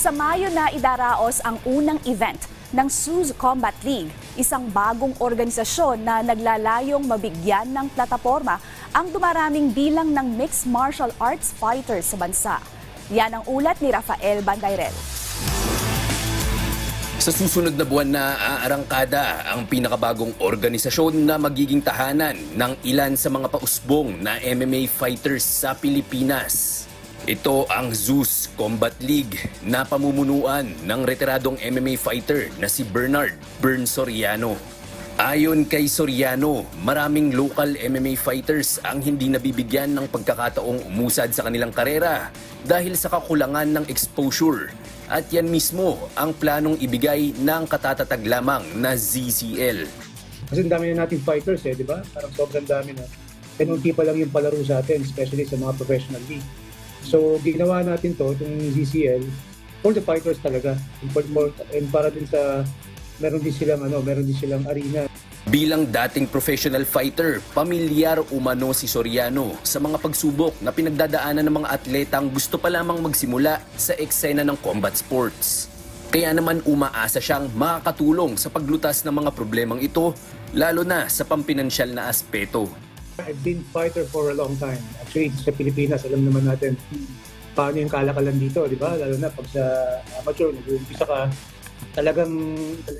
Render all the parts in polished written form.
Sa Mayo na idaraos ang unang event ng Zeus Combat League, isang bagong organisasyon na naglalayong mabigyan ng plataporma ang dumaraming bilang ng mixed martial arts fighters sa bansa. Yan ang ulat ni Rafael Bandayrel. Sa susunod na buwan na aarangkada ang pinakabagong organisasyon na magiging tahanan ng ilan sa mga pausbong na MMA fighters sa Pilipinas. Ito ang Zeus Combat League na pamumunuan ng retiradong MMA fighter na si Bernard "Bern" Soriano. Ayon kay Soriano, maraming local MMA fighters ang hindi nabibigyan ng pagkakataong umusad sa kanilang karera dahil sa kakulangan ng exposure. At yan mismo ang planong ibigay ng katatatag lamang na ZCL. Kasi ang dami na nating fighters di ba? Parang sobrang dami na. Unti pa lang yung palaro sa atin, especially sa mga professional league. So ginawa natin itong ZCL for the fighters talaga. And para din sa meron din silang arena. Bilang dating professional fighter, pamilyar umano si Soriano sa mga pagsubok na pinagdadaanan ng mga atletang gusto pa lamang magsimula sa eksena ng combat sports. Kaya naman umaasa siyang makakatulong sa paglutas ng mga problemang ito, lalo na sa pampinansyal na aspeto. I've been fighter for a long time. Actually, sa Pilipinas, alam naman natin paano yung kalakalan dito, di ba? Lalo na pag sa amateur, nag-uumpisa ka, talagang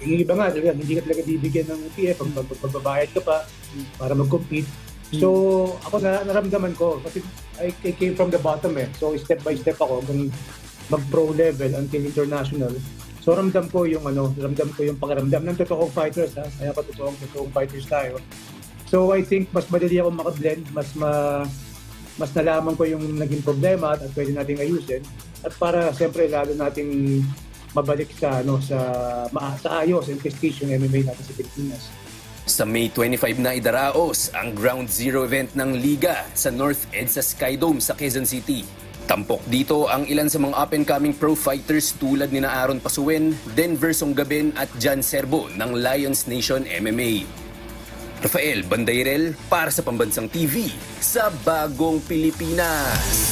yung iba nga talaga hindi ka talaga bibigyan ng TF pag magbabayad ka pa para mag-compete. So ako naramdaman ko kasi I came from the bottom so step by step ako hanggang mag-pro level until international. So ramdam ko yung pakiramdam ng totoong fighters kaya pa totoong fighters tayo. So I think mas madali ako maka-blend, mas nalaman ko yung naging problema at pwede nating ayusin at para siyempre lalo nating mabalik sa ayos and prestige yung MMA natin sa Pilipinas. Sa May 25 na idaraos ang Ground Zero event ng Liga sa North EDSA Skydome sa Quezon City. Tampok dito ang ilan sa mga up-and-coming pro fighters tulad ni Aaron Pasuen, Denver Songgaben at John Serbo ng Lions Nation MMA. Rafael Bandayrel para sa Pambansang TV sa Bagong Pilipinas.